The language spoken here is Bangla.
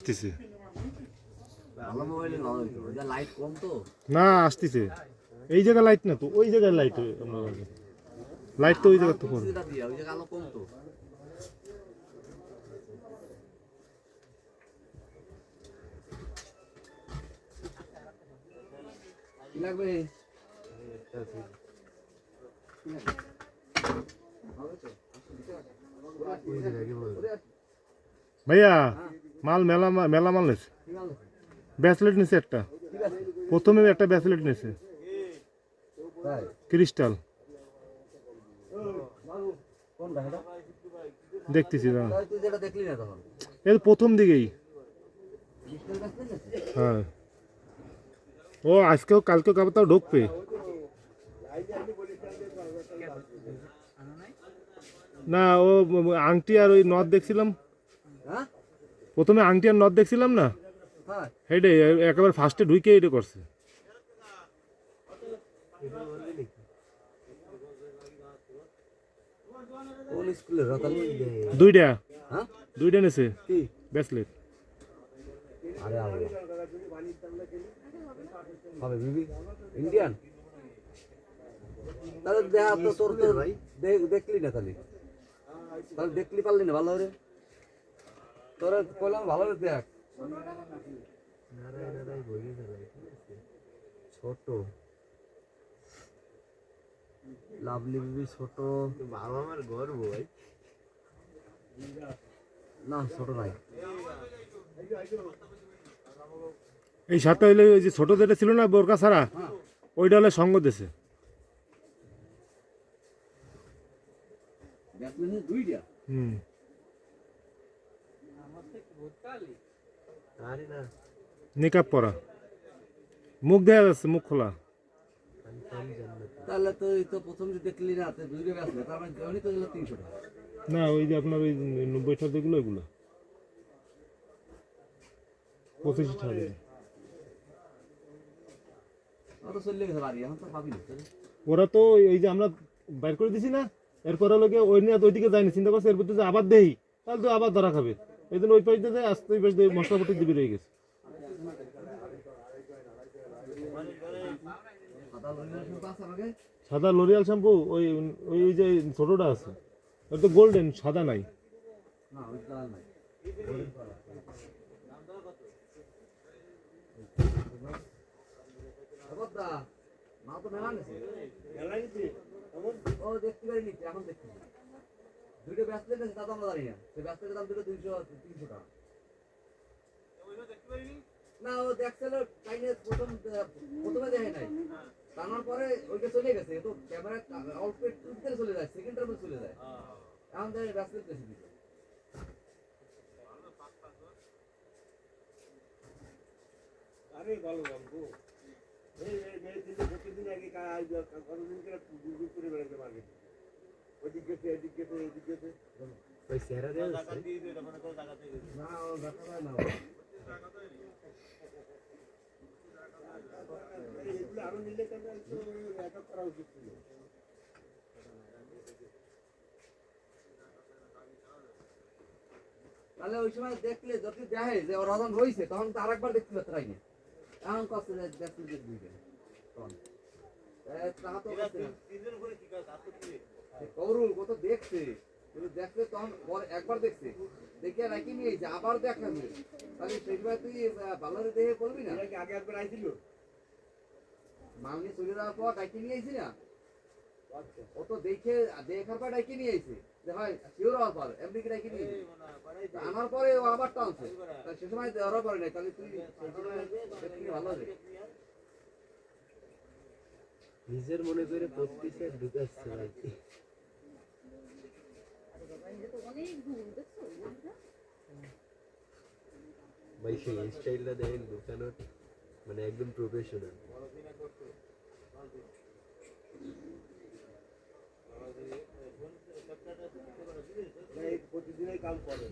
আসতেছে ভালো মোবাইলে ভালো হইতো ওটা লাইট কম তো না আসতেছে এই জায়গা লাইট না তো ওই জায়গায় লাইট লাইট তো ওই জায়গা তো ওই জায়গা আলো কম তো কি লাগবে ভাইয়া মাল মেলা মেলা মাল নেছে ব্যাসলেট নিছে একটা প্রথমে একটা ব্যাসলেট নিছে ক্রিস্টাল দেখতেছি না তুই যেটা দেখলি না তখন এই প্রথম দিকেই হ্যাঁ ও আজকেও কালকেও কাবার তাও ঢুকবে না ও আংটি আর ওই নথ দেখছিলাম প্রথমে আংটি আর নথ দেখছিলাম না হেডে একেবারে ফার্স্টে ঢুকে এটা করছে দুইটা দুইটা নেছে ব্রেসলেট ইন্ডিয়ান তাহলে দেখা তো তোর তো দেখলি না তাহলে তাহলে দেখলি পারলি না ভালো করে তোরা কইলাম ভালো করে দেখ ছোট লাভলি বিবি ছোট বাবা আমার গর্ব ভাই না ছোট নাই এই সাথে হইলে ওই যে ছোট যেটা ছিল না বোরকা ছাড়া ওইটা হলে সঙ্গ দিছে হুম নিকাব পরা মুখ দেখা যাচ্ছে মুখ খোলা তাহলে তো এই তো প্রথম যে দেখলি না দুইটা আসলে তার মানে দেওয়ানি তো 300 টাকা না ওই যে আপনার ওই 90 টাকা যেগুলো ওইগুলো 25 টাকা অত চললে গেছে বাড়ি এখন তো পাবি না ওরা তো ওই যে আমরা বাইর করে দিছি না এরপর লোকে ওই নিয়ে ওইদিকে যায়নি চিন্তা করছে এরপর যে আবার দেই তাহলে তো আবার ধরা খাবে এই জন্য ওই পাশ দিয়ে যায় আসতে ওই পাশ দিয়ে মশলাপত্র দিবি রয়ে গেছে সাদা লরিয়াল শ্যাম্পু ওই ওই যে ছোটটা আছে ওটা তো গোল্ডেন সাদা নাই না ওইটা নাই দাদা মা তো মেলা নিছে ও দেখতে পারিনি এখন দেখছি দুইটা ব্যাসলেট আছে দাদা আমরা জানি না সেই ব্যাসলেটের দাম দুটো 300 টাকা না ও দেখছিল চাইনিজ প্রথমে দেখে নাই টানার পরে ওইটা চলে গেছে তো ক্যামেরা অল্প একটু চলে যায় সেকেন্ডের মধ্যে চলে যায় এখন দেখে ব্যাসলেট বেশি দিচ্ছে আরে ভালো বাবু এই প্রতিদিন আগে কতদিন করে বেড়াতে পারবে ওদিকে ওই সেরা দেয় না ও দেখা না এগুলো আরো নিলে একটা করা উচিত ছিল তাহলে ওই সময় দেখলে যদি দেখে যে ওর হজন হয়েছে তখন তো আরেকবার দেখতে পারতে পারি না এখন কষ্ট দেখতে দুইটা কৌরুল কত দেখছে দেখছে তখন একবার দেখছে দেখে রাখি নিয়েছে আবার দেখাবে তাহলে সেই সময় তুই ভালো দেখে বলবি না আগে একবার আইছিল মাল নিয়ে চলে যাওয়ার পর ডাকি নিয়ে আইছি না ও তো দেখে দেখার পর ডাকি নিয়ে আইছে যে ভাই শিওর হওয়ার পর এমনি কি ডাকি নিয়ে আনার পরে ও আবার টানছে সে সময় ওরা পরে নাই তাহলে তুই ভালো হবে নিজের মনে করে প্রত্যেকটা ঢুকাচ্ছে ভাই ভাই সেই স্টাইলটা দেখেন দোকানের মানে একদম প্রফেশনাল প্রতিদিনই কাম করে